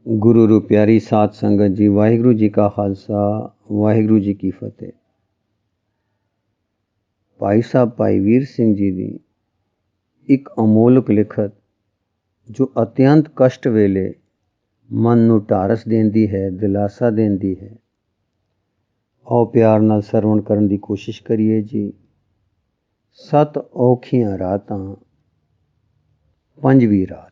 गुरु रू प्यारी साध संगत जी, वाहिगुरु जी का खालसा, वाहिगुरु जी की फतेह। भाई साहब भाई वीर सिंह जी की एक अमोलक लिखत जो अत्यंत कष्ट वेले मन नू ढारस देंदी है, दिलासा देंदी है। आओ प्यार नाल सरवण करन दी कोशिश करिए जी। 7 औखियां रातां, 5ਵੀਂ रात।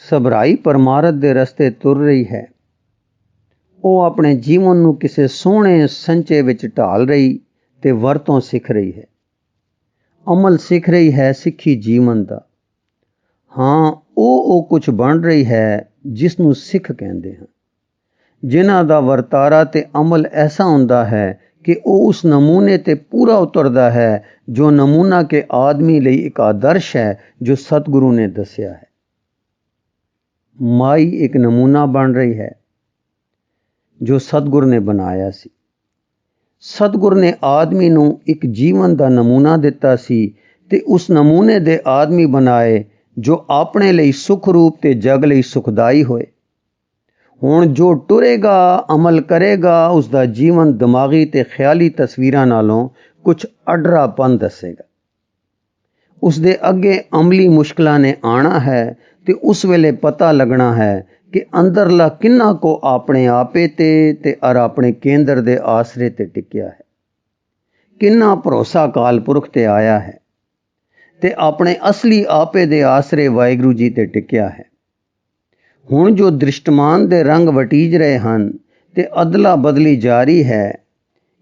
सबराई परमारथ दे रस्ते तुर रही है। ਉਹ ਆਪਣੇ ਜੀਵਨ ਨੂੰ ਕਿਸੇ ਸੋਹਣੇ ਸੰਚੇ ਵਿੱਚ ਢਾਲ ਰਹੀ ਤੇ ਵਰਤੋਂ ਸਿੱਖ ਰਹੀ ਹੈ। ਅਮਲ ਸਿੱਖ ਰਹੀ ਹੈ, ਸਿੱਖੀ ਜੀਵਨ ਦਾ। ਹਾਂ, ਉਹ ਕੁਝ ਬਣ ਰਹੀ ਹੈ ਜਿਸ ਨੂੰ ਸਿੱਖ ਕਹਿੰਦੇ ਹਨ, ਜਿਨ੍ਹਾਂ ਦਾ ਵਰਤਾਰਾ ਤੇ ਅਮਲ ਐਸਾ ਹੁੰਦਾ ਹੈ ਕਿ ਉਹ ਉਸ ਨਮੂਨੇ ਤੇ ਪੂਰਾ ਉਤਰਦਾ ਹੈ ਜੋ ਨਮੂਨਾ ਕੇ ਆਦਮੀ ਲਈ ਇੱਕ ਆਦਰਸ਼ ਹੈ ਜੋ ਸਤਿਗੁਰੂ ਨੇ ਦੱਸਿਆ ਹੈ। ਮਾਈ ਇੱਕ ਨਮੂਨਾ ਬਣ ਰਹੀ ਹੈ ਜੋ ਸਤਿਗੁਰ ਨੇ ਬਣਾਇਆ ਸੀ। ਸਤਿਗੁਰ ਨੇ ਆਦਮੀ ਨੂੰ ਇੱਕ ਜੀਵਨ ਦਾ ਨਮੂਨਾ ਦਿੱਤਾ ਸੀ ਤੇ ਉਸ ਨਮੂਨੇ ਦੇ ਆਦਮੀ ਬਣਾਏ ਜੋ ਆਪਣੇ ਲਈ ਸੁਖ ਰੂਪ ਤੇ ਜਗ ਲਈ ਸੁਖਦਾਈ ਹੋਏ। ਹੁਣ ਜੋ ਟੁਰੇਗਾ, ਅਮਲ ਕਰੇਗਾ, ਉਸ ਦਾ ਜੀਵਨ ਦਿਮਾਗੀ ਤੇ ਖਿਆਲੀ ਤਸਵੀਰਾਂ ਨਾਲੋਂ ਕੁਝ ਅਡਰਾਪਨ ਦੱਸੇਗਾ। ਉਸ ਦੇ ਅੱਗੇ ਅਮਲੀ ਮੁਸ਼ਕਲਾਂ ਨੇ ਆਣਾ ਹੈ ਤੇ ਉਸ ਵੇਲੇ ਪਤਾ ਲੱਗਣਾ ਹੈ ਕਿ ਅੰਦਰਲਾ ਕਿੰਨਾ ਕੋ ਆਪਣੇ ਆਪੇ ਤੇ ਅਰ ਆਪਣੇ ਕੇਂਦਰ ਦੇ ਆਸਰੇ ਤੇ ਟਿਕਿਆ ਹੈ, ਕਿੰਨਾ ਭਰੋਸਾ ਕਾਲ ਪੁਰਖ ਤੇ ਆਇਆ ਹੈ ਤੇ ਆਪਣੇ ਅਸਲੀ ਆਪੇ ਦੇ ਆਸਰੇ ਵਾਹਿਗੁਰੂ ਜੀ ਤੇ ਟਿਕਿਆ ਹੈ। ਹੁਣ ਜੋ ਦ੍ਰਿਸ਼ਟਮਾਨ ਦੇ ਰੰਗ ਵਟੀਜ ਰਹੇ ਹਨ ਤੇ ਅਦਲਾ ਬਦਲੀ ਜਾਰੀ ਹੈ,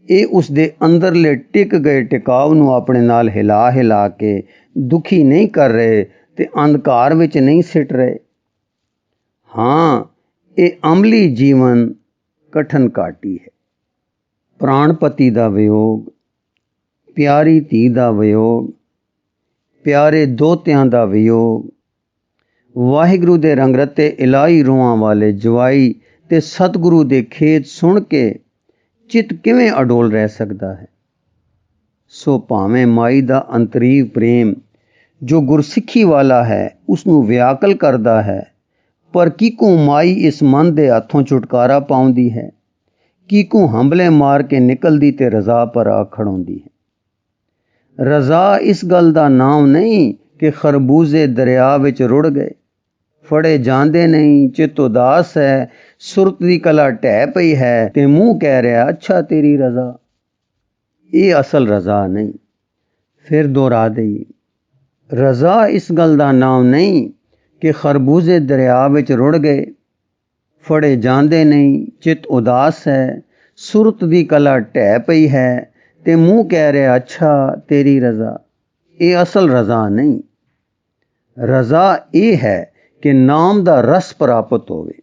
ਇਹ ਉਸ ਦੇ ਅੰਦਰਲੇ ਟਿਕ ਗਏ ਟਿਕਾਵ ਨੂੰ ਆਪਣੇ ਨਾਲ ਹਿਲਾ ਕੇ ਦੁਖੀ ਨਹੀਂ ਕਰ ਰਹੇ ਤੇ ਅੰਧਕਾਰ ਵਿੱਚ ਨਹੀਂ ਸਿੱਟ ਰਹੇ। ਹਾਂ, ਇਹ ਅਮਲੀ ਜੀਵਨ ਕਠਨ ਘਾਟੀ ਹੈ। ਪ੍ਰਾਣਪਤੀ ਦਾ ਵਿਯੋਗ, ਪਿਆਰੀ ਧੀ ਦਾ ਵਿਯੋਗ, ਪਿਆਰੇ ਦੋਤਿਆਂ ਦਾ ਵਿਯੋਗ, ਵਾਹਿਗੁਰੂ ਦੇ ਰੰਗਰਤੇ ਇਲਾਹੀ ਰੂਹਾਂ ਵਾਲੇ ਜਵਾਈ ਤੇ ਸਤਿਗੁਰੂ ਦੇ ਖੇਤ ਸੁਣ ਕੇ ਚਿੱਤ ਕਿਵੇਂ ਅਡੋਲ ਰਹਿ ਸਕਦਾ ਹੈ। ਸੋ ਭਾਵੇਂ ਮਾਈ ਦਾ ਅੰਤਰੀਵ ਪ੍ਰੇਮ ਜੋ ਗੁਰਸਿੱਖੀ ਵਾਲਾ ਹੈ ਉਸ ਨੂੰ ਵਿਆਕਲ ਕਰਦਾ ਹੈ, ਪਰ ਕਿਕੂ ਮਾਈ ਇਸ ਮਨ ਦੇ ਹੱਥੋਂ ਛੁਟਕਾਰਾ ਪਾਉਂਦੀ ਹੈ, ਕਿਕੂ ਹੰਬਲੇ ਮਾਰ ਕੇ ਨਿਕਲਦੀ ਤੇ ਰਜ਼ਾ ਪਰ ਆ ਖੜੋਂਦੀ ਹੈ। ਰਜ਼ਾ ਇਸ ਗੱਲ ਦਾ ਨਾਮ ਨਹੀਂ ਕਿ ਖਰਬੂਜ਼ੇ ਦਰਿਆ ਵਿੱਚ ਰੁੜ ਗਏ, ਫੜੇ ਜਾਂਦੇ ਨਹੀਂ, ਚਿੱਤ ਉਦਾਸ ਹੈ, ਸੁਰਤ ਦੀ ਕਲਾ ਢਹਿ ਪਈ ਹੈ ਤੇ ਮੂੰਹ ਕਹਿ ਰਿਹਾ ਅੱਛਾ ਤੇਰੀ ਰਜ਼ਾ। ਇਹ ਅਸਲ ਰਜ਼ਾ ਨਹੀਂ। ਫਿਰ ਦੁਹਰਾ ਦੇਈਏ, ਰਜ਼ਾ ਇਸ ਗੱਲ ਦਾ ਨਾਮ ਨਹੀਂ ਕਿ ਖਰਬੂਜ਼ੇ ਦਰਿਆ ਵਿੱਚ ਰੁੜ ਗਏ, ਫੜੇ ਜਾਂਦੇ ਨਹੀਂ, ਚਿੱਤ ਉਦਾਸ ਹੈ, ਸੁਰਤ ਦੀ ਕਲਾ ਢਹਿ ਪਈ ਹੈ ਤੇ ਮੂੰਹ ਕਹਿ ਰਿਹਾ ਅੱਛਾ ਤੇਰੀ ਰਜ਼ਾ। ਇਹ ਅਸਲ ਰਜ਼ਾ ਨਹੀਂ। ਰਜ਼ਾ ਇਹ ਹੈ ਕਿ ਨਾਮ ਦਾ ਰਸ ਪ੍ਰਾਪਤ ਹੋਵੇ,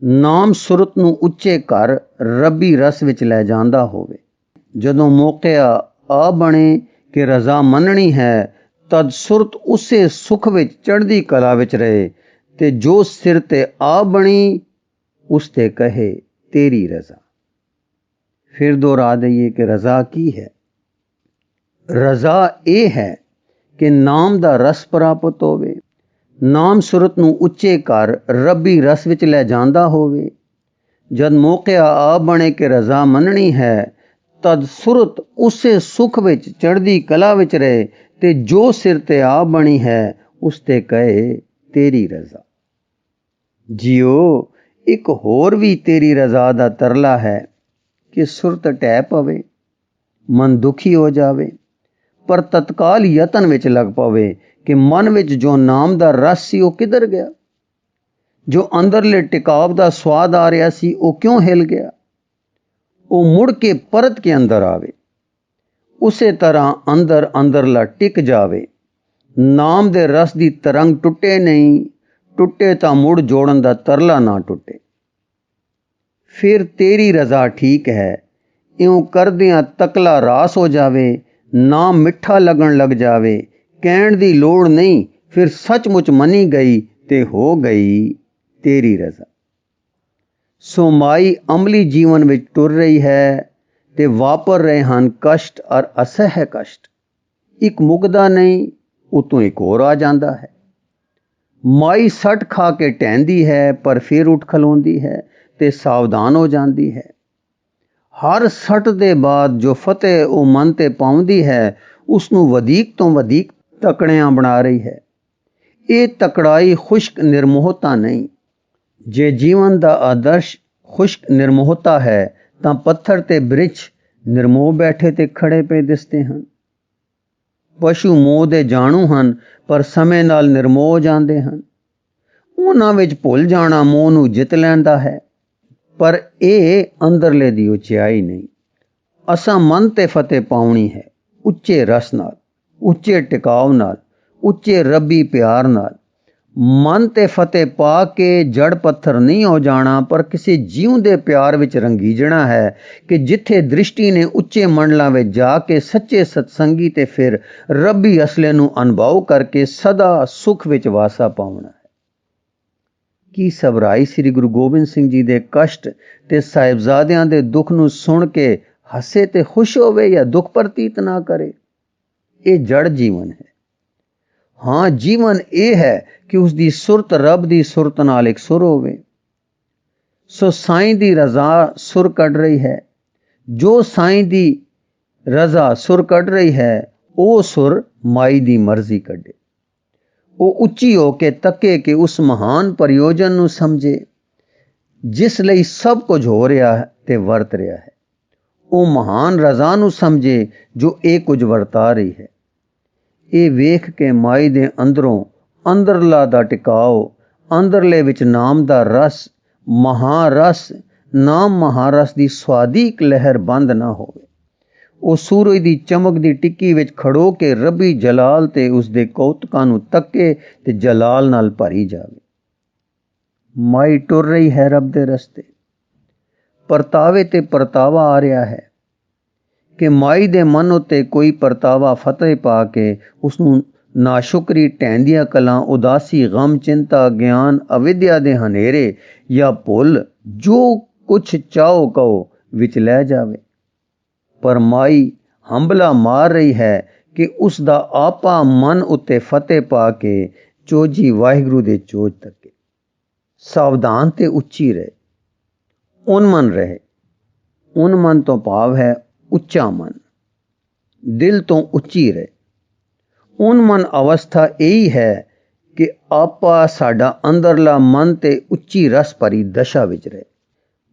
ਨਾਮ ਸੁਰਤ ਨੂੰ ਉੱਚੇ ਕਰ ਰੱਬੀ ਰਸ ਵਿੱਚ ਲੈ ਜਾਂਦਾ ਹੋਵੇ। ਜਦੋਂ ਮੌਕਿਆ ਆ ਬਣੇ ਕਿ ਰਜ਼ਾ ਮੰਨਣੀ ਹੈ, ਤਦ ਸੁਰਤ ਉਸੇ ਸੁਖ ਵਿੱਚ ਚੜ੍ਹਦੀ ਕਲਾ ਵਿੱਚ ਰਹੇ ਤੇ ਜੋ ਸਿਰ ਤੇ ਆ ਬਣੀ ਉਸ ਤੇ ਕਹੇ ਤੇਰੀ ਰਜ਼ਾ। ਫਿਰ ਦੁਹਰਾ ਦਈਏ ਕਿ ਰਜ਼ਾ ਕੀ ਹੈ। ਰਜ਼ਾ ਇਹ ਹੈ ਕਿ ਨਾਮ ਦਾ ਰਸ ਪ੍ਰਾਪਤ ਹੋਵੇ, ਨਾਮ ਸੁਰਤ ਨੂੰ ਉੱਚੇ ਕਰ ਰੱਬੀ ਰਸ ਵਿੱਚ ਲੈ ਜਾਂਦਾ ਹੋਵੇ। ਜਦ ਮੌਕਿਆ ਆ ਬਣੇ ਕਿ ਰਜ਼ਾ ਮੰਨਣੀ ਹੈ, ਤਦ ਸੁਰਤ ਉਸੇ ਸੁਖ ਵਿੱਚ ਚੜ੍ਹਦੀ ਕਲਾ ਵਿੱਚ ਰਹੇ ਤੇ ਜੋ ਸਿਰ ਤੇ ਆ ਬਣੀ ਹੈ ਉਸ ਤੇ ਕਹੇ ਤੇਰੀ ਰਜ਼ਾ। ਜੀਓ, ਇੱਕ ਹੋਰ ਵੀ ਤੇਰੀ ਰਜ਼ਾ ਦਾ ਤਰਲਾ ਹੈ ਕਿ ਸੁਰਤ ਢਹਿ ਪਵੇ, ਮਨ ਦੁਖੀ ਹੋ ਜਾਵੇ, ਪਰ ਤਤਕਾਲ ਯਤਨ ਵਿੱਚ ਲੱਗ ਪਵੇ ਕਿ ਮਨ ਵਿੱਚ ਜੋ ਨਾਮ ਦਾ ਰਸ ਸੀ ਉਹ ਕਿੱਧਰ ਗਿਆ, ਜੋ ਅੰਦਰਲੇ ਟਿਕਾਵ ਦਾ ਸਵਾਦ ਆ ਰਿਹਾ ਸੀ ਉਹ ਕਿਉਂ ਹਿਲ ਗਿਆ। ਉਹ ਮੁੜ ਕੇ ਪਰਤ ਕੇ ਅੰਦਰ ਆਵੇ, ਉਸੇ ਤਰ੍ਹਾਂ ਅੰਦਰਲਾ ਟਿਕ ਜਾਵੇ। ਨਾਮ ਦੇ ਰਸ ਦੀ ਤਰੰਗ ਟੁੱਟੇ ਨਹੀਂ, ਟੁੱਟੇ ਤਾਂ ਮੁੜ ਜੋੜਨ ਦਾ ਤਰਲਾ ਨਾ ਟੁੱਟੇ। ਫਿਰ ਤੇਰੀ ਰਜ਼ਾ ਠੀਕ ਹੈ, ਇਉਂ ਕਰਦਿਆਂ ਤਕਲਾ ਰਾਸ ਹੋ ਜਾਵੇ, ਨਾਮ ਮਿੱਠਾ ਲੱਗਣ ਲੱਗ ਜਾਵੇ, ਕਹਿਣ ਦੀ ਲੋੜ ਨਹੀਂ, ਫਿਰ ਸੱਚਮੁੱਚ ਮੰਨੀ ਗਈ ਤੇ ਹੋ ਗਈ ਤੇਰੀ ਰਜ਼ਾ। ਸੋ ਮਾਈ ਅਮਲੀ ਜੀਵਨ ਵਿੱਚ ਟੁਰ ਰਹੀ ਹੈ ਤੇ ਵਾਪਰ ਰਹੇ ਹਨ ਕਸ਼ਟ ਔਰ ਅਸਹਿ ਕਸ਼ਟ। ਇੱਕ ਮੁੱਕਦਾ ਨਹੀਂ, ਉਤੋਂ ਇੱਕ ਹੋਰ ਆ ਜਾਂਦਾ ਹੈ। ਮਾਈ ਸੱਟ ਖਾ ਕੇ ਢਹਿੰਦੀ ਹੈ ਪਰ ਫਿਰ ਉੱਠ ਖਲੋਂਦੀ ਹੈ ਤੇ ਸਾਵਧਾਨ ਹੋ ਜਾਂਦੀ ਹੈ। ਹਰ ਸੱਟ ਦੇ ਬਾਅਦ ਜੋ ਫਤਿਹ ਉਹ ਮਨ ਤੇ ਪਾਉਂਦੀ ਹੈ ਉਸ ਨੂੰ ਵਧੇਕ ਤੋਂ ਵਧੇਕ ਤਕੜਿਆਂ ਬਣਾ ਰਹੀ ਹੈ। ਇਹ ਤਕੜਾਈ ਖੁਸ਼ਕ ਨਿਰਮੋਹਤਾ ਨਹੀਂ। ਜੇ ਜੀਵਨ ਦਾ ਆਦਰਸ਼ ਖੁਸ਼ਕ ਨਿਰਮੋਹਤਾ ਹੈ ਤਾਂ ਪੱਥਰ ਤੇ ਬ੍ਰਿਛ ਨਿਰਮੋਹ ਬੈਠੇ ਤੇ ਖੜੇ ਪਏ ਦਿਸਦੇ ਹਨ। ਪਸ਼ੂ ਮੋਹ ਦੇ ਜਾਣੂ ਹਨ ਪਰ ਸਮੇਂ ਨਾਲ ਨਿਰਮੋਹ ਹੋ ਜਾਂਦੇ ਹਨ। ਉਹਨਾਂ ਵਿੱਚ ਭੁੱਲ ਜਾਣਾ ਮੋਹ ਨੂੰ ਜਿੱਤ ਲੈਂਦਾ ਹੈ, ਪਰ ਇਹ ਅੰਦਰਲੇ ਦੀ ਉਚਾਈ ਨਹੀਂ। ਅਸਾਂ ਮਨ ਤੇ ਫਤਿਹ ਪਾਉਣੀ ਹੈ, ਉੱਚੇ ਰਸ ਨਾਲ, ਉੱਚੇ ਟਿਕਾਉ ਨਾਲ, ਉੱਚੇ ਰੱਬੀ ਪਿਆਰ ਨਾਲ। ਮਨ ਤੇ ਫਤਿਹ ਪਾ ਕੇ ਜੜ ਪੱਥਰ ਨਹੀਂ ਹੋ ਜਾਣਾ, ਪਰ ਕਿਸੇ ਜਿਉਂਦੇ ਪਿਆਰ ਵਿੱਚ ਰੰਗੀਜਣਾ ਹੈ ਕਿ ਜਿੱਥੇ ਦ੍ਰਿਸ਼ਟੀ ਨੇ ਉੱਚੇ ਮੰਡਲਾਂ ਵਿੱਚ ਜਾ ਕੇ ਸੱਚੇ ਸਤਸੰਗੀ ਤੇ ਫਿਰ ਰੱਬੀ ਅਸਲੇ ਨੂੰ ਅਨੁਭਵ ਕਰਕੇ ਸਦਾ ਸੁਖ ਵਿੱਚ ਵਾਸਾ ਪਾਉਣਾ ਹੈ। ਕੀ ਸਬਰਾਈ ਸ੍ਰੀ ਗੁਰੂ ਗੋਬਿੰਦ ਸਿੰਘ ਜੀ ਦੇ ਕਸ਼ਟ ਤੇ ਸਾਹਿਬਜ਼ਾਦਿਆਂ ਦੇ ਦੁੱਖ ਨੂੰ ਸੁਣ ਕੇ ਹੱਸੇ ਤੇ ਖੁਸ਼ ਹੋਵੇ ਜਾਂ ਦੁੱਖ ਪ੍ਰਤੀਤ ਨਾ ਕਰੇ? ਇਹ ਜੜ ਜੀਵਨ ਹੈ। ਹਾਂ, ਜੀਵਨ ਇਹ ਹੈ ਕਿ ਉਸ ਦੀ ਸੁਰਤ ਰੱਬ ਦੀ ਸੁਰਤ ਨਾਲ ਇੱਕ ਸੁਰ ਹੋਵੇ। ਸੋ ਸਾਈਂ ਦੀ ਰਜ਼ਾ ਸੁਰ ਕੱਢ ਰਹੀ ਹੈ। ਜੋ ਸਾਈਂ ਦੀ ਰਜ਼ਾ ਸੁਰ ਕੱਢ ਰਹੀ ਹੈ ਉਹ ਸੁਰ ਮਾਈ ਦੀ ਮਰਜ਼ੀ ਕੱਢੇ। ਉਹ ਉੱਚੀ ਹੋ ਕੇ ਤੱਕੇ ਕਿ ਉਸ ਮਹਾਨ ਪ੍ਰਯੋਜਨ ਨੂੰ ਸਮਝੇ ਜਿਸ ਲਈ ਸਭ ਕੁਝ ਹੋ ਰਿਹਾ ਹੈ ਤੇ ਵਰਤ ਰਿਹਾ ਹੈ। ਉਹ ਮਹਾਨ ਰਜ਼ਾ ਨੂੰ ਸਮਝੇ ਜੋ ਇਹ ਕੁਝ ਵਰਤਾ ਰਹੀ ਹੈ। ਇਹ ਵੇਖ ਕੇ ਮਾਈ ਦੇ ਅੰਦਰੋਂ ਅੰਦਰਲਾ ਦਾ ਟਿਕਾਓ, ਅੰਦਰਲੇ ਵਿੱਚ ਨਾਮ ਦਾ ਰਸ, ਮਹਾਰਸ, ਨਾਮ ਮਹਾਰਸ ਦੀ ਸਵਾਦੀਕ ਲਹਿਰ ਬੰਦ ਨਾ ਹੋਵੇ। ਉਹ ਸੂਰਜ ਦੀ ਚਮਕ ਦੀ ਟਿੱਕੀ ਵਿੱਚ ਖੜੋ ਕੇ ਰੱਬੀ ਜਲਾਲ ਤੇ ਉਸਦੇ ਕੌਤਕਾਂ ਨੂੰ ਤੱਕੇ ਤੇ ਜਲਾਲ ਨਾਲ ਭਰੀ ਜਾਵੇ। ਮਾਈ ਟੁਰ ਰਹੀ ਹੈ ਰੱਬ ਦੇ ਰਸਤੇ। ਪਰਤਾਵੇ ਤੇ ਪਰਤਾਵਾ ਆ ਰਿਹਾ ਹੈ ਕਿ ਮਾਈ ਦੇ ਮਨ ਉੱਤੇ ਕੋਈ ਪਰਤਾਵਾ ਫਤਿਹ ਪਾ ਕੇ ਉਸਨੂੰ ਨਾਸ਼ੁਕਰੀ, ਢਹਿੰਦੀਆਂ ਕਲਾਂ, ਉਦਾਸੀ, ਗਮ, ਚਿੰਤਾ, ਗਿਆਨ, ਅਵਿਦਿਆ ਦੇ ਹਨੇਰੇ ਜਾਂ ਭੁੱਲ ਜੋ ਕੁਛ ਚਾਹੋ ਕਹੋ ਵਿੱਚ ਲੈ ਜਾਵੇ। ਪਰ ਮਾਈ ਹੰਬਲਾ ਮਾਰ ਰਹੀ ਹੈ ਕਿ ਉਸ ਦਾ ਆਪਾ ਮਨ ਉੱਤੇ ਫਤਿਹ ਪਾ ਕੇ ਚੋਜੀ ਵਾਹਿਗੁਰੂ ਦੇ ਚੋਜ ਤੱਕੇ। ਸਾਵਧਾਨ ਤੇ ਉੱਚੀ ਰਹੇ, ਉਨਮਨ ਰਹੇ। ਉਨਮਨ ਤੋਂ ਭਾਵ ਹੈ ਉੱਚਾ ਮਨ, ਦਿਲ ਤੋਂ ਉੱਚੀ ਰਹੇ। ਉਨਮਨ ਅਵਸਥਾ ਇਹੀ ਹੈ ਕਿ ਆਪਾ ਸਾਡਾ ਅੰਦਰਲਾ ਮਨ ਤੇ ਉੱਚੀ ਰਸ ਭਰੀ ਦਸ਼ਾ ਵਿੱਚ ਰਹੇ।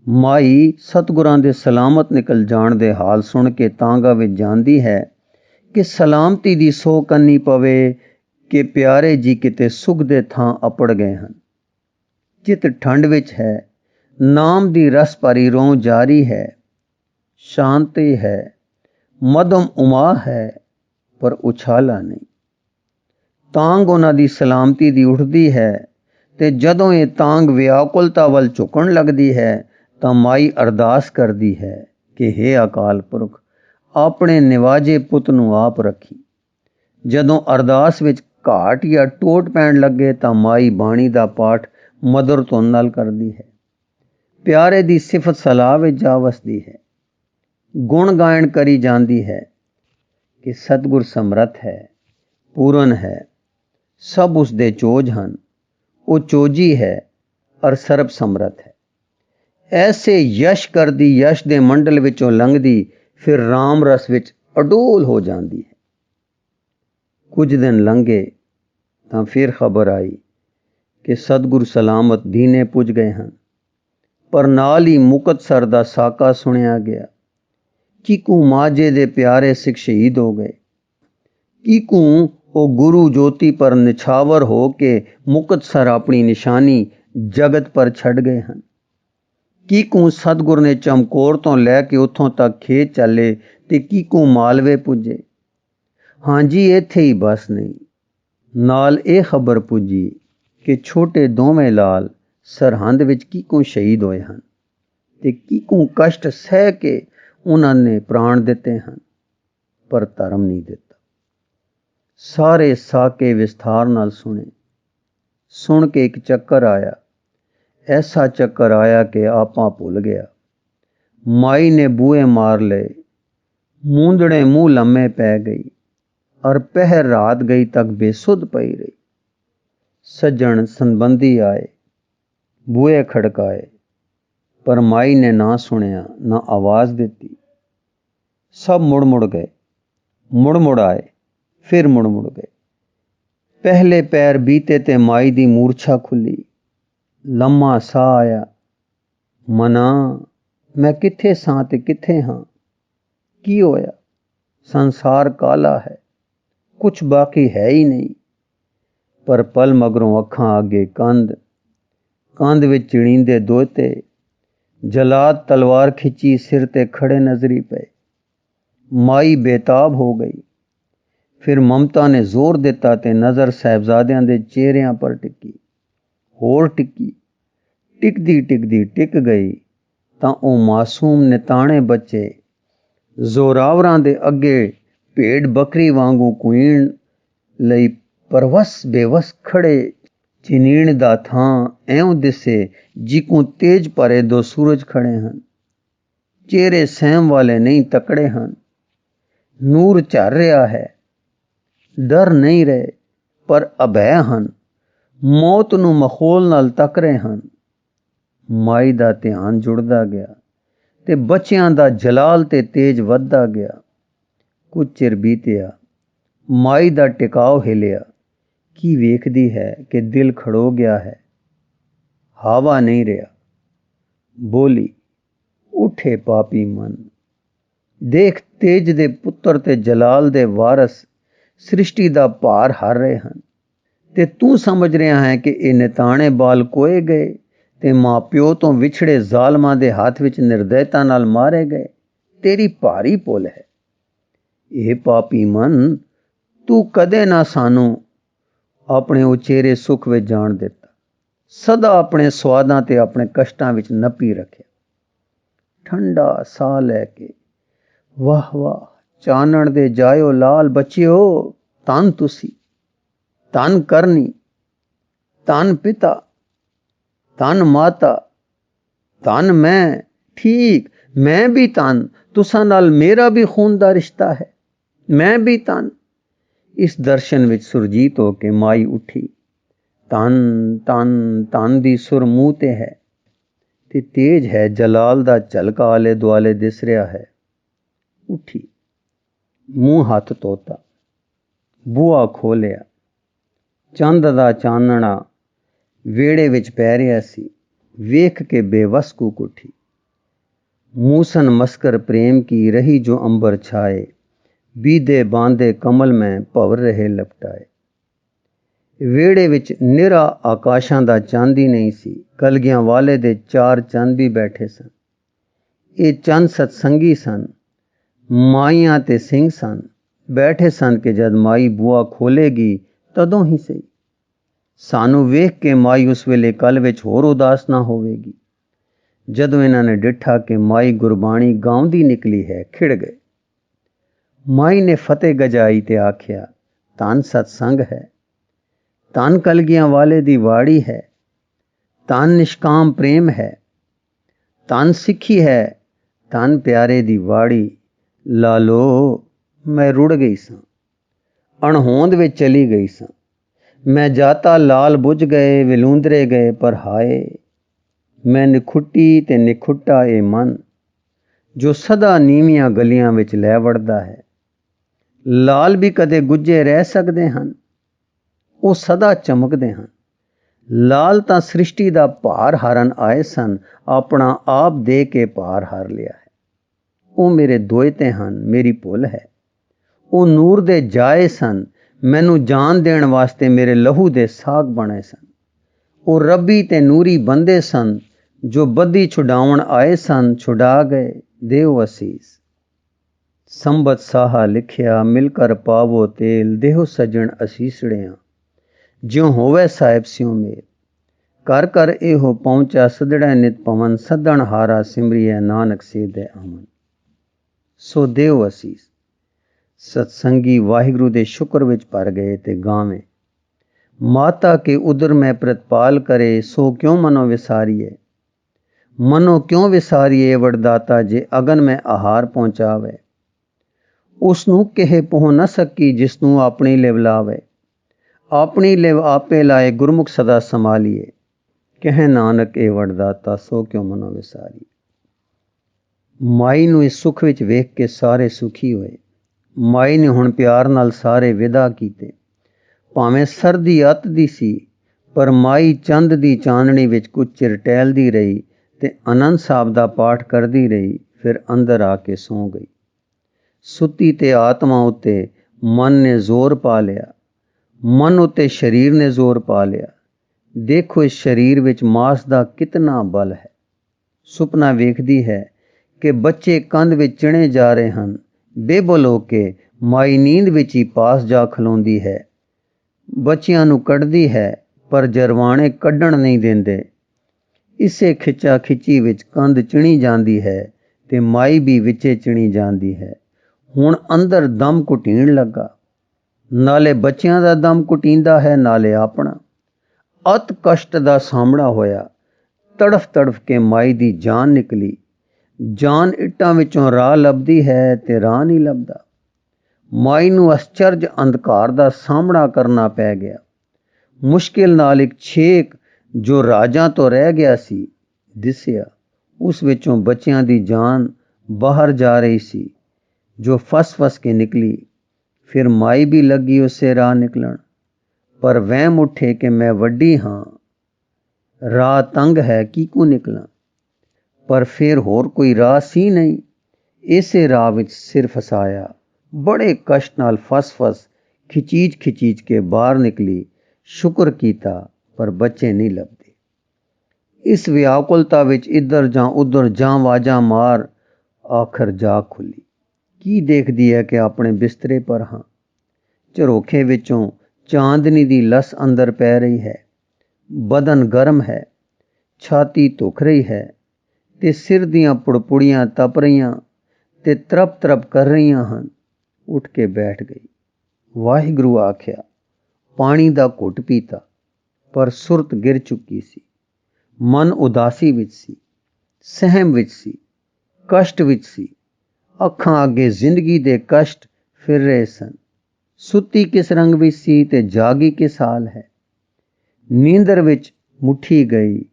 ਮਾਈ ਸਤਿਗੁਰਾਂ ਦੇ ਸਲਾਮਤ ਨਿਕਲ ਜਾਣ ਦੇ ਹਾਲ ਸੁਣ ਕੇ ਤਾਂਗਾ ਵਿੱਚ ਜਾਂਦੀ ਹੈ ਕਿ ਸਲਾਮਤੀ ਦੀ ਸੋ ਕੰਨੀ ਪਵੇ ਕਿ ਪਿਆਰੇ ਜੀ ਕਿਤੇ ਸੁਖ ਦੇ ਥਾਂ ਅਪੜ ਗਏ ਹਨ। ਚਿੱਤ ਠੰਡ ਵਿੱਚ ਹੈ, ਨਾਮ ਦੀ ਰਸ ਭਰੀ ਰੋਂ ਜਾਰੀ ਹੈ, ਸ਼ਾਂਤੀ ਹੈ, ਮਦਮ ਉਮਾ ਹੈ, ਪਰ ਉਛਾਲਾ ਨਹੀਂ। ਤਾਂਗ ਉਹਨਾਂ ਦੀ ਸਲਾਮਤੀ ਦੀ ਉੱਠਦੀ ਹੈ ਤੇ ਜਦੋਂ ਇਹ ਤਾਂਗ ਵਿਆਕੁਲਤਾ ਵੱਲ ਝੁਕਣ ਲੱਗਦੀ ਹੈ ਤਾਂ ਮਾਈ ਅਰਦਾਸ ਕਰਦੀ ਹੈ ਕਿ ਹੇ ਅਕਾਲ ਪੁਰਖ, ਆਪਣੇ ਨਿਵਾਜੇ ਪੁੱਤ ਨੂੰ ਆਪ ਰੱਖੀ। ਜਦੋਂ ਅਰਦਾਸ ਵਿੱਚ ਘਾਟ ਜਾਂ ਟੋਟ ਪੈਣ ਲੱਗੇ ਤਾਂ ਮਾਈ ਬਾਣੀ ਦਾ ਪਾਠ ਮਧੁਰ ਧੁਨ ਨਾਲ ਕਰਦੀ ਹੈ, ਪਿਆਰੇ ਦੀ ਸਿਫਤ ਸਲਾਹ ਵਿੱਚ ਜਾ ਵਸਦੀ ਹੈ, ਗੁਣ ਗਾਇਨ ਕਰੀ ਜਾਂਦੀ ਹੈ ਕਿ ਸਤਿਗੁਰ ਸਮਰੱਥ ਹੈ, ਪੂਰਨ ਹੈ, ਸਭ ਉਸ ਦੇ ਚੋਜ ਹਨ, ਉਹ ਚੋਜੀ ਹੈ ਅਰ ਸਰਬ ਸਮਰੱਥ ਹੈ। ਐਸੇ ਯਸ਼ ਕਰਦੀ ਯਸ਼ ਦੇ ਮੰਡਲ ਵਿੱਚੋਂ ਲੰਘਦੀ ਫਿਰ ਰਾਮ ਰਸ ਵਿੱਚ ਅਡੋਲ ਹੋ ਜਾਂਦੀ ਹੈ। ਕੁਝ ਦਿਨ ਲੰਘੇ ਤਾਂ ਫਿਰ ਖਬਰ ਆਈ ਕਿ ਸਤਿਗੁਰ ਸਲਾਮਤ ਦੀਨੇ ਪੁੱਜ ਗਏ ਹਨ, ਪਰ ਨਾਲ ਹੀ ਮੁਕਤਸਰ ਦਾ ਸਾਕਾ ਸੁਣਿਆ ਗਿਆ। ਕੀਕੂ ਮਾਝੇ ਦੇ ਪਿਆਰੇ ਸਿੱਖ ਸ਼ਹੀਦ ਹੋ ਗਏ। ਕੀਕੂ ਉਹ ਗੁਰੂ ਜੋਤੀ ਪਰ ਨਿਛਾਵਰ ਹੋ ਕੇ ਮੁਕਤਸਰ ਆਪਣੀ ਨਿਸ਼ਾਨੀ ਜਗਤ ਪਰ ਛੱਡ ਗਏ ਹਨ। ਕੀਕੂ ਸਤਿਗੁਰ ਨੇ ਚਮਕੌਰ ਤੋਂ ਲੈ ਕੇ ਉੱਥੋਂ ਤੱਕ ਖੇਤ ਚੱਲੇ ਤੇ ਕੀਕੂ ਮਾਲਵੇ ਪੁੱਜੇ। ਹਾਂਜੀ, ਇੱਥੇ ਹੀ ਬਸ ਨਹੀਂ, ਨਾਲ ਇਹ ਖਬਰ ਪੁੱਜੀ ਕਿ ਛੋਟੇ ਦੋਵੇਂ ਲਾਲ ਸਰਹੰਦ ਵਿੱਚ ਕੀਕੂ ਸ਼ਹੀਦ ਹੋਏ ਹਨ ਤੇ ਕੀਕੂ ਕਸ਼ਟ ਸਹਿ ਕੇ ਉਹਨਾਂ ਨੇ ਪ੍ਰਾਣ ਦਿੱਤੇ ਹਨ, ਪਰ ਧਰਮ ਨਹੀਂ ਦਿੱਤਾ। ਸਾਰੇ ਸਾਕੇ ਵਿਸਥਾਰ ਨਾਲ ਸੁਣੇ। ਸੁਣ ਕੇ ਇੱਕ ਚੱਕਰ ਆਇਆ, ਐਸਾ ਚੱਕਰ ਆਇਆ ਕਿ ਆਪਾਂ ਭੁੱਲ ਗਿਆ। ਮਾਈ ਨੇ ਬੂਹੇ ਮਾਰ ਲਏ, ਮੂੰਦੜੇ ਮੂੰਹ ਲੰਮੇ ਪੈ ਗਈ ਔਰ ਪਹਿਰ ਰਾਤ ਗਈ ਤੱਕ ਬੇਸੁੱਧ ਪਈ ਰਹੀ। सज्जन संबंधी आए, बूहे खड़काए, पर माई ने ना सुनिया, ना आवाज देती। सब मुड़ मुड़ गए, मुड़ मुड़ आए, फिर मुड़ मुड़ गए। पहले पैर बीते ते माई दी मूर्छा खुली। लम्मा साह आया। मना, मैं किथे सां ते किथे हां? की होया? संसार काला है, कुछ बाकी है ही नहीं। पर पल मगरों अखां अगे कंध, कंध विच चिड़ींदे दोते, जलाद तलवार खिंची सिर ते खड़े नजरी पे। माई बेताब हो गई। फिर ममता ने जोर दिता ते नज़र साहिबजादियां दे चेहरियां पर टिकी, होर टिकी, टिकदी टिकदी टिक गई तां ओ मासूम निताणे बच्चे जोरावरां दे अगे भेड़ बकरी वांगू कुईण लई परवस बेवस खड़े। चिनीण दा थां ऐं दिसे जिकू तेज भरे दो सूरज खड़े हन। चेहरे सहम वाले नहीं, तकड़े हन। नूर झर रहा है। डर नहीं रहे, पर अभय हन। मौत नूं मखौल नाल तक रहे हन। माई दा ध्यान जुड़दा गया ते बच्चियां दा जलाल ते तेज वधदा गया। कुछ चिर बीतिया, माई दा टिकाव हिलिया। की वेखदी है कि दिल खड़ो गया है, हवा नहीं रहा। बोली, उठे पापी मन, देख तेज दे पुत्र ते जलाल दे वारस सृष्टि दा भार हार रहे हैं, ते तू समझ रहा है कि ये निताणे बाल कोए गए ते मां प्यो तो विछड़े जालमां दे हाथ विच निर्दयता नाल मारे गए। तेरी भारी भुल है। ये पापी मन, तू कदे ना सानू अपने उचेरे सुख विच जान दिता, सदा अपने स्वादां ते अपने कष्टां विच नपी रखिया। ठंडा साह लैके, वाह वाह, चानण दे जायो लाल बच्चियो, धन तुसी, धन करनी, धन पिता, धन माता, धन मैं। ठीक, मैं भी धन, तुसां नाल मेरा भी खून दा रिश्ता है, मैं भी धन। इस दर्शन विच सुरजीत हो के माई उठी। धन धन धन दी सुर मूंह ते है ते तेज है, जलाल दा झलका आले दुआले दिस रहा है। उठी, मूंह हथ धोता, बूहा खोलिया। चंद दा चानना वेड़े विच पै रिहा सी। वेख के बेवस कूक उठी। मूसन मस्कर प्रेम की रही जो अंबर छाए, बीदे बांधे कमल में भवर रहे लपटाए। वेड़े विच निरा आकाशां दा चंद ही नहीं सी, कलगियां वाले दे 4 चंद भी बैठे सन। ये चंद सत्संगी सन, माइयां ते सिंह सन। बैठे सन कि जद माई बूआ खोलेगी तदों ही सही। सानू वेख के माई उस वेले कल विच होर उदास ना होवेगी। जदों इन्हां ने डिठा कि माई गुरबाणी गाउंदी निकली है, खिड़ गए। माई ने फतेह गजाई ते आख्या, धन सत्संग है, धन कलगियां वाले दी वाड़ी है, धन निष्काम प्रेम है, धन सिखी है, धन प्यारे दी वाड़ी। लालो, मैं रुड़ गई सां, अणहोंद विच चली गई सां। मैं जाता लाल बुझ गए, विलूंदरे गए, पर हाय, मैं निखुट्टी ते निखुट्टा ए मन, जो सदा नीवियां गलियां विच लै वड़दा है। लाल भी कदे गुज्जे रह सकते हैं, वो सदा चमकते हैं। लाल तां सृष्टि दा भार हारन आए सन, अपना आप दे के भार हार लिया है। वो मेरे दोयते हैं, मेरी भुल है। वो नूर दे जाए सन, मैनू जान देण वास्ते मेरे लहू दे साग बने सन। वो रब्बी ते नूरी बंदे सन, जो बद्दी छुड़ावन आए सन, छुड़ा गए, देव असीस। संबत साहा लिखिया, मिलकर पावो तेल, देहो सजन असीसड़ियां, ज्यों होवे साहिब स्यों मेल। कर कर एहो पहुंचा, सदड़े नित पवन, सदन हारा सिमरिए, नानक सेदे आमन। सो देव असीस। सत्संगी वाहिगुरु दे शुक्र विच भर गए ते गावें, माता के उदर में प्रतिपाल करे, सो क्यों मनो विसारिए। मनो क्यों विसारिए वरदाता, जे अगन में आहार पहुंचावे। उसनू किहे पहुँ न सकी, जिसनू अपनी लिवलावे। ਆਪਣੀ ਲਿਵ ਆਪੇ ਲਾਏ ਗੁਰਮੁਖ ਸਦਾ ਸੰਭਾਲੀਏ। ਕਹਿ ਨਾਨਕ ਇਹ ਵਡਦਾਤਾ ਸੋ ਕਿਉ ਮਨੋ ਵਿਸਾਰੀ। ਮਾਈ ਨੂੰ ਇਸ ਸੁੱਖ ਵਿੱਚ ਵੇਖ ਕੇ ਸਾਰੇ ਸੁਖੀ ਹੋਏ। ਮਾਈ ਨੇ ਹੁਣ ਪਿਆਰ ਨਾਲ ਸਾਰੇ ਵਿਦਾ ਕੀਤੇ। ਭਾਵੇਂ ਸਰਦੀ ਅੱਤ ਦੀ ਸੀ, ਪਰ ਮਾਈ ਚੰਦ ਦੀ ਚਾਨਣੀ ਵਿੱਚ ਕੁਝ ਚਿਰ ਟਹਿਲਦੀ ਰਹੀ ਤੇ ਆਨੰਦ ਸਾਹਿਬ ਦਾ ਪਾਠ ਕਰਦੀ ਰਹੀ। ਫਿਰ ਅੰਦਰ ਆ ਕੇ ਸੌਂ ਗਈ। ਸੁੱਤੀ ਤੇ ਆਤਮਾ ਉੱਤੇ ਮਨ ਨੇ ਜ਼ੋਰ ਪਾ ਲਿਆ, ਮਨ ਉੱਤੇ ਸਰੀਰ ਨੇ ਜ਼ੋਰ ਪਾ ਲਿਆ। ਦੇਖੋ ਇਸ ਸਰੀਰ ਵਿੱਚ ਮਾਸ ਦਾ ਕਿਤਨਾ ਬਲ ਹੈ। ਸੁਪਨਾ ਵੇਖਦੀ ਹੈ ਕਿ ਬੱਚੇ ਕੰਧ ਵਿੱਚ ਚਿਣੇ ਜਾ ਰਹੇ ਹਨ। ਬੇਬਲ ਹੋ ਕੇ ਮਾਈ ਨੀਂਦ ਵਿੱਚ ਹੀ ਪਾਸ ਜਾ ਖਲੋਂਦੀ ਹੈ। ਬੱਚਿਆਂ ਨੂੰ ਕੱਢਦੀ ਹੈ, ਪਰ ਜਰਵਾਣੇ ਕੱਢਣ ਨਹੀਂ ਦਿੰਦੇ। ਇਸੇ ਖਿੱਚਾ ਖਿੱਚੀ ਵਿੱਚ ਕੰਧ ਚਿਣੀ ਜਾਂਦੀ ਹੈ ਤੇ ਮਾਈ ਵੀ ਵਿੱਚੇ ਚਿਣੀ ਜਾਂਦੀ ਹੈ। ਹੁਣ ਅੰਦਰ ਦਮ ਘੁਟੀਣ ਲੱਗਾ। ਨਾਲੇ ਬੱਚਿਆਂ ਦਾ ਦਮ ਘੁਟੀਂਦਾ ਹੈ, ਨਾਲੇ ਆਪਣਾ। ਅਤ ਕਸ਼ਟ ਦਾ ਸਾਹਮਣਾ ਹੋਇਆ। ਤੜਫ ਤੜਫ ਕੇ ਮਾਈ ਦੀ ਜਾਨ ਨਿਕਲੀ। ਜਾਨ ਇੱਟਾਂ ਵਿੱਚੋਂ ਰਾਹ ਲੱਭਦੀ ਹੈ ਤੇ ਰਾਹ ਨਹੀਂ ਲੱਭਦਾ। ਮਾਈ ਨੂੰ ਅਸਚਰਜ ਅੰਧਕਾਰ ਦਾ ਸਾਹਮਣਾ ਕਰਨਾ ਪੈ ਗਿਆ। ਮੁਸ਼ਕਿਲ ਨਾਲ ਇੱਕ ਛੇਕ ਜੋ ਰਾਜਾਂ ਤੋਂ ਰਹਿ ਗਿਆ ਸੀ ਦਿਸਿਆ। ਉਸ ਵਿੱਚੋਂ ਬੱਚਿਆਂ ਦੀ ਜਾਨ ਬਾਹਰ ਜਾ ਰਹੀ ਸੀ, ਜੋ ਫਸ ਫਸ ਕੇ ਨਿਕਲੀ। ਫਿਰ ਮਾਈ ਵੀ ਲੱਗੀ ਉਸੇ ਰਾਹ ਨਿਕਲਣ, ਪਰ ਵਹਿਮ ਉੱਠੇ ਕਿ ਮੈਂ ਵੱਡੀ ਹਾਂ, ਰਾਹ ਤੰਗ ਹੈ, ਕਿਹਕੂ ਨਿਕਲਾਂ। ਪਰ ਫਿਰ ਹੋਰ ਕੋਈ ਰਾਹ ਸੀ ਨਹੀਂ। ਇਸੇ ਰਾਹ ਵਿੱਚ ਸਿਰ ਫਸਾਇਆ। ਬੜੇ ਕਸ਼ਟ ਨਾਲ ਫਸ ਖਿਚੀਚ ਕੇ ਬਾਹਰ ਨਿਕਲੀ। ਸ਼ੁਕਰ ਕੀਤਾ, ਪਰ ਬੱਚੇ ਨਹੀਂ ਲੱਭਦੇ। ਇਸ ਵਿਆਕੁਲਤਾ ਵਿੱਚ ਇੱਧਰ ਜਾਂ ਉੱਧਰ ਜਾਂ ਆਵਾਜ਼ਾਂ ਮਾਰ ਆਖਰ ਜਾਗ ਖੁੱਲੀ। ਕੀ ਦੇਖਦੀ ਹੈ ਕਿ ਆਪਣੇ ਬਿਸਤਰੇ ਪਰ ਹਾਂ। ਝਰੋਖੇ ਵਿੱਚੋਂ ਚਾਂਦਨੀ ਦੀ ਲਸ ਅੰਦਰ ਪੈ ਰਹੀ ਹੈ। ਬਦਨ ਗਰਮ ਹੈ, ਛਾਤੀ ਧੁਖ ਰਹੀ ਹੈ ਤੇ ਸਿਰ ਦੀਆਂ ਪੁੜਪੁੜੀਆਂ ਤਪ ਰਹੀਆਂ ਤੇ ਤਰਪ ਤਰਪ ਕਰ ਰਹੀਆਂ ਹਨ। ਉੱਠ ਕੇ ਬੈਠ ਗਈ। ਵਾਹਿਗੁਰੂ ਆਖਿਆ। ਪਾਣੀ ਦਾ ਘੁੱਟ ਪੀਤਾ, ਪਰ ਸੁਰਤ ਗਿਰ ਚੁੱਕੀ ਸੀ। ਮਨ ਉਦਾਸੀ ਵਿੱਚ ਸੀ, ਸਹਿਮ ਵਿੱਚ ਸੀ, ਕਸ਼ਟ ਵਿੱਚ ਸੀ। ਅੱਖਾਂ ਅੱਗੇ ਜ਼ਿੰਦਗੀ ਦੇ ਕਸ਼ਟ ਫਿਰ ਰਹੇ ਸਨ। ਸੁੱਤੀ ਕਿਸ ਰੰਗ ਵਿੱਚ ਸੀ ਤੇ ਜਾਗੀ ਕਿਸ ਹਾਲ ਹੈ। ਨੀਂਦਰ ਵਿੱਚ ਮੁੱਠੀ ਗਈ।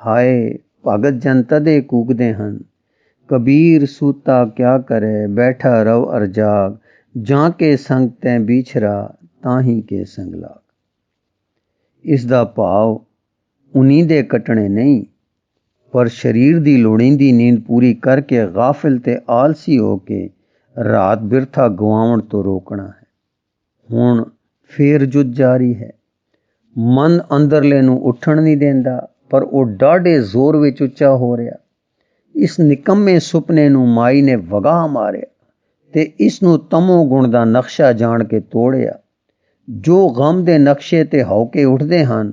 ਹਾਏ ਭਗਤ ਜਨ ਤਦੇ ਕੂਕਦੇ ਹਨ, ਕਬੀਰ ਸੂਤਾ ਕਿਆ ਕਰੇ, ਬੈਠਾ ਰਵ ਅਰ ਜਾਗ, ਜਾਂ ਕੇ ਸੰਗ ਤੈਂ ਵਿਛੜਾ, ਤਾਂ ਹੀ ਕੇ ਸੰਗ ਲਾਗ। ਇਸ ਦਾ ਭਾਵ ਉਨੀਂਦੇ ਕੱਟਣੇ ਨਹੀਂ, ਪਰ ਸਰੀਰ ਦੀ ਲੋੜੀਂਦੀ ਨੀਂਦ ਪੂਰੀ ਕਰਕੇ ਗਾਫਿਲ ਤੇ ਆਲਸੀ ਹੋ ਕੇ ਰਾਤ ਬਿਰਥਾ ਗਵਾਉਣ ਤੋਂ ਰੋਕਣਾ ਹੈ। ਹੁਣ ਫੇਰ ਜੁੱਧ ਜਾਰੀ ਹੈ। ਮਨ ਅੰਦਰਲੇ ਨੂੰ ਉੱਠਣ ਨਹੀਂ ਦਿੰਦਾ, ਪਰ ਉਹ ਡਾਢੇ ਜ਼ੋਰ ਵਿੱਚ ਉੱਚਾ ਹੋ ਰਿਹਾ। ਇਸ ਨਿਕੰਮੇ ਸੁਪਨੇ ਨੂੰ ਮਾਈ ਨੇ ਵਗਾਹ ਮਾਰਿਆ ਤੇ ਇਸ ਨੂੰ ਤਮੋ ਗੁਣ ਦਾ ਨਕਸ਼ਾ ਜਾਣ ਕੇ ਤੋੜਿਆ। ਜੋ ਗਮ ਦੇ ਨਕਸ਼ੇ ਤੇ ਹੌਕੇ ਉੱਠਦੇ ਹਨ,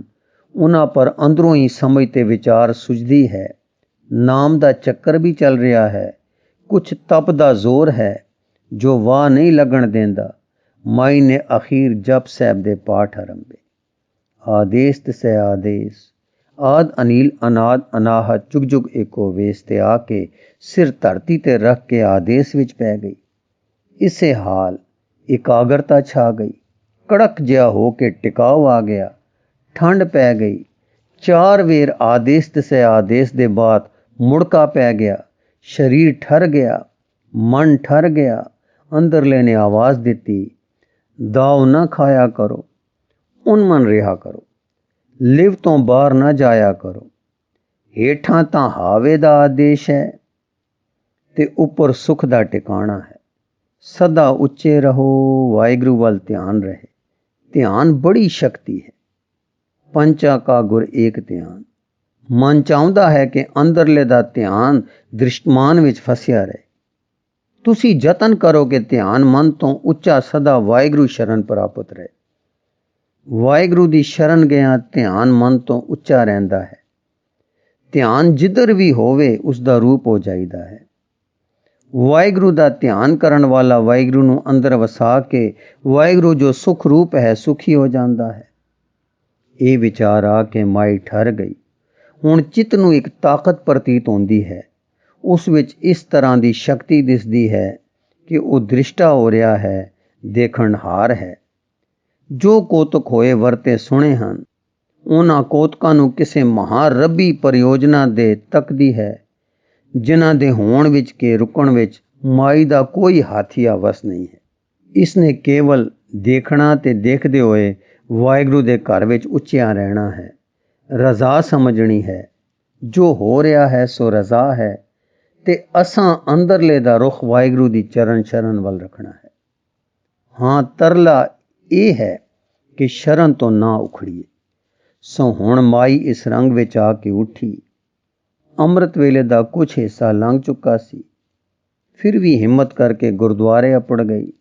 ਉਹਨਾਂ ਪਰ ਅੰਦਰੋਂ ਹੀ ਸਮਝ ਤੇ ਵਿਚਾਰ ਸੁਝਦੀ ਹੈ। ਨਾਮ ਦਾ ਚੱਕਰ ਵੀ ਚੱਲ ਰਿਹਾ ਹੈ। ਕੁਛ ਤਪ ਦਾ ਜ਼ੋਰ ਹੈ ਜੋ ਵਾਹ ਨਹੀਂ ਲੱਗਣ ਦਿੰਦਾ। ਮਾਈ ਨੇ ਅਖੀਰ ਜਪ ਸਾਹਿਬ ਦੇ ਪਾਠ ਆਰੰਭੇ। ਆਦੇਸ ਤਿਸੈ ਆਦੇਸ, ਆਦ ਅਨੀਲ ਅਨਾਦ ਅਨਾਹਤ ਜੁਗ ਜੁਗ ਏਕੋ ਵੇਸ ਤੇ ਆ ਕੇ ਸਿਰ ਧਰਤੀ ਤੇ ਰੱਖ ਕੇ ਆਦੇਸ ਵਿੱਚ ਪੈ ਗਈ। ਇਸੇ ਹਾਲ ਇਕਾਗਰਤਾ ਛਾ ਗਈ। ਕੜਕ ਜਿਹਾ ਹੋ ਕੇ ਟਿਕਾਓ ਆ ਗਿਆ। ਠੰਡ ਪੈ ਗਈ। 4 ਵੇਰ ਆਦੇਸ ਤਿਸੈ ਆਦੇਸ ਦੇ ਬਾਅਦ ਮੁੜਕਾ ਪੈ ਗਿਆ। ਸਰੀਰ ਠਰ ਗਿਆ, ਮਨ ਠਰ ਗਿਆ। ਅੰਦਰਲੇ ਨੇ ਆਵਾਜ਼ ਦਿੱਤੀ, ਦਾਉ ਨਾ ਖਾਇਆ ਕਰੋ, ਉਨਮਨ ਰਿਹਾ ਕਰੋ, ਲਿਵ ਤੋਂ ਬਾਹਰ ਨਾ ਜਾਇਆ ਕਰੋ। ਹੇਠਾਂ ਤਾਂ ਹਾਵੇ ਦਾ ਆਦੇਸ਼ ਹੈ ਤੇ ਉੱਪਰ ਸੁੱਖ ਦਾ ਟਿਕਾਣਾ ਹੈ। ਸਦਾ ਉੱਚੇ ਰਹੋ, ਵਾਹਿਗੁਰੂ ਵੱਲ ਧਿਆਨ ਰਹੇ। ਧਿਆਨ ਬੜੀ ਸ਼ਕਤੀ ਹੈ। ਪੰਚਾ ਕਾ ਗੁਰ ਏਕ ਧਿਆਨ। ਮਨ ਚਾਹੁੰਦਾ ਹੈ ਕਿ ਅੰਦਰਲੇ ਦਾ ਧਿਆਨ ਦ੍ਰਿਸ਼ਟਮਾਨ ਵਿੱਚ ਫਸਿਆ ਰਹੇ। ਤੁਸੀਂ ਯਤਨ ਕਰੋ ਕਿ ਧਿਆਨ ਮਨ ਤੋਂ ਉੱਚਾ ਸਦਾ ਵਾਹਿਗੁਰੂ ਸ਼ਰਨ ਪ੍ਰਾਪਤ ਰਹੇ। ਵਾਹਿਗੁਰੂ ਦੀ ਸ਼ਰਨ ਗਿਆ ਧਿਆਨ ਮਨ ਤੋਂ ਉੱਚਾ ਰਹਿੰਦਾ ਹੈ। ਧਿਆਨ ਜਿੱਧਰ ਵੀ ਹੋਵੇ ਉਸ ਦਾ ਰੂਪ ਹੋ ਜਾਈਦਾ ਹੈ। ਵਾਹਿਗੁਰੂ ਦਾ ਧਿਆਨ ਕਰਨ ਵਾਲਾ ਵਾਹਿਗੁਰੂ ਨੂੰ ਅੰਦਰ ਵਸਾ ਕੇ ਵਾਹਿਗੁਰੂ ਜੋ ਸੁਖ ਰੂਪ ਹੈ ਸੁਖੀ ਹੋ ਜਾਂਦਾ ਹੈ। ਇਹ ਵਿਚਾਰ ਆ ਕੇ ਮਾਈ ਠਰ ਗਈ। ਹੁਣ ਚਿੱਤ ਨੂੰ ਇੱਕ ਤਾਕਤ ਪ੍ਰਤੀਤ ਹੁੰਦੀ ਹੈ। ਉਸ ਵਿੱਚ ਇਸ ਤਰ੍ਹਾਂ ਦੀ ਸ਼ਕਤੀ ਦਿਸਦੀ ਹੈ ਕਿ ਉਹ ਦ੍ਰਿਸ਼ਟਾ ਹੋ ਰਿਹਾ ਹੈ, ਦੇਖਣਹਾਰ ਹੈ। ਜੋ ਕੌਤਕ ਹੋਏ ਵਰਤੇ ਸੁਣੇ ਹਨ, ਉਹਨਾਂ ਕੌਤਕਾਂ ਨੂੰ ਕਿਸੇ ਮਹਾਰੱਬੀ ਪਰਿਯੋਜਨਾ ਦੇ ਤੱਕਦੀ ਹੈ, ਜਿਨ੍ਹਾਂ ਦੇ ਹੋਣ ਵਿੱਚ ਕੇ ਰੁਕਣ ਵਿੱਚ ਮਾਈ ਦਾ ਕੋਈ ਹੱਥ ਜਾਂ ਵਸ ਨਹੀਂ ਹੈ। ਇਸ ਨੇ ਕੇਵਲ ਦੇਖਣਾ ਤੇ ਦੇਖਦੇ ਹੋਏ ਵਾਹਿਗੁਰੂ ਦੇ ਘਰ ਵਿੱਚ ਉੱਚਿਆਂ ਰਹਿਣਾ ਹੈ। ਰਜ਼ਾ ਸਮਝਣੀ ਹੈ, ਜੋ ਹੋ ਰਿਹਾ ਹੈ ਸੋ ਰਜ਼ਾ ਹੈ, ਤੇ ਅਸਾਂ ਅੰਦਰਲੇ ਦਾ ਰੁਖ ਵਾਹਿਗੁਰੂ ਦੀ ਚਰਨ ਸ਼ਰਨ ਵੱਲ ਰੱਖਣਾ ਹੈ। ਹਾਂ, ਤਰਲਾ ਇਹ ਹੈ ਕਿ ਸ਼ਰਨ ਤੋਂ ਨਾ ਉਖੜੀਏ। ਸੋ ਹੁਣ ਮਾਈ ਇਸ ਰੰਗ ਵਿੱਚ ਆ ਕੇ ਉੱਠੀ। ਅੰਮ੍ਰਿਤ ਵੇਲੇ ਦਾ ਕੁਝ ਹਿੱਸਾ ਲੰਘ ਚੁੱਕਾ ਸੀ, ਫਿਰ ਵੀ ਹਿੰਮਤ ਕਰਕੇ ਗੁਰਦੁਆਰੇ ਅੱਪੜ ਗਈ।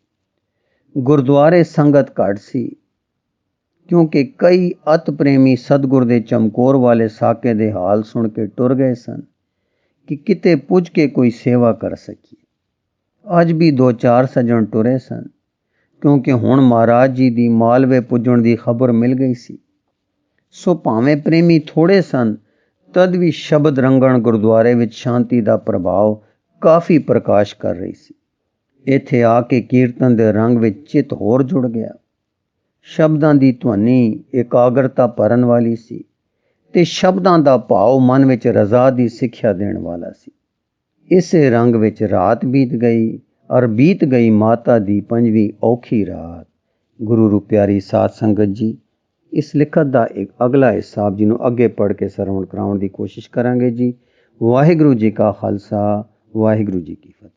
ਗੁਰਦੁਆਰੇ ਸੰਗਤ ਘੱਟ ਸੀ, ਕਿਉਂਕਿ ਕਈ ਅਤ ਪ੍ਰੇਮੀ ਸਤਿਗੁਰ ਦੇ ਚਮਕੌਰ ਵਾਲੇ ਸਾਕੇ ਦੇ ਹਾਲ ਸੁਣ ਕੇ ਟੁਰ ਗਏ ਸਨ ਕਿ ਕਿਤੇ ਪੁੱਜ ਕੇ ਕੋਈ ਸੇਵਾ ਕਰ ਸਕੀਏ। ਅੱਜ ਵੀ 2-4 ਸੱਜਣ ਟੁਰੇ ਸਨ, ਕਿਉਂਕਿ ਹੁਣ ਮਹਾਰਾਜ ਜੀ ਦੀ ਮਾਲਵੇ ਪੁੱਜਣ ਦੀ ਖਬਰ ਮਿਲ ਗਈ ਸੀ। ਸੋ ਭਾਵੇਂ ਪ੍ਰੇਮੀ ਥੋੜੇ ਸਨ, ਤਦ ਵੀ ਸ਼ਬਦ ਰੰਗਣ ਗੁਰਦੁਆਰੇ ਵਿੱਚ ਸ਼ਾਂਤੀ ਦਾ ਪ੍ਰਭਾਵ ਕਾਫੀ ਪ੍ਰਕਾਸ਼ ਕਰ ਰਹੀ ਸੀ। ਇੱਥੇ ਆ ਕੇ ਕੀਰਤਨ ਦੇ ਰੰਗ ਵਿੱਚ ਚਿੱਤ ਹੋਰ ਜੁੜ ਗਿਆ। ਸ਼ਬਦਾਂ ਦੀ ਧੁਨੀ ਇਕਾਗਰਤਾ ਭਰਨ ਵਾਲੀ ਸੀ ਤੇ ਸ਼ਬਦਾਂ ਦਾ ਭਾਵ ਮਨ ਵਿੱਚ ਰਜ਼ਾ ਦੀ ਸਿੱਖਿਆ ਦੇਣ ਵਾਲਾ ਸੀ। ਇਸੇ ਰੰਗ ਵਿੱਚ ਰਾਤ ਬੀਤ ਗਈ ਔਰ ਬੀਤ ਗਈ ਮਾਤਾ ਦੀ 5ਵੀਂ ਔਖੀ ਰਾਤ। ਗੁਰੂ ਰੂ ਪਿਆਰੀ ਸਾਧ ਸੰਗਤ ਜੀ, ਇਸ ਲਿਖਤ ਦਾ ਇੱਕ ਅਗਲਾ ਹਿੱਸਾ ਆਪ ਜੀ ਨੂੰ ਅੱਗੇ ਪੜ੍ਹ ਕੇ ਸਰਵਣ ਕਰਾਉਣ ਦੀ ਕੋਸ਼ਿਸ਼ ਕਰਾਂਗੇ ਜੀ। ਵਾਹਿਗੁਰੂ ਜੀ ਕਾ ਖਾਲਸਾ, ਵਾਹਿਗੁਰੂ ਜੀ ਕੀ ਫਤਿਹ।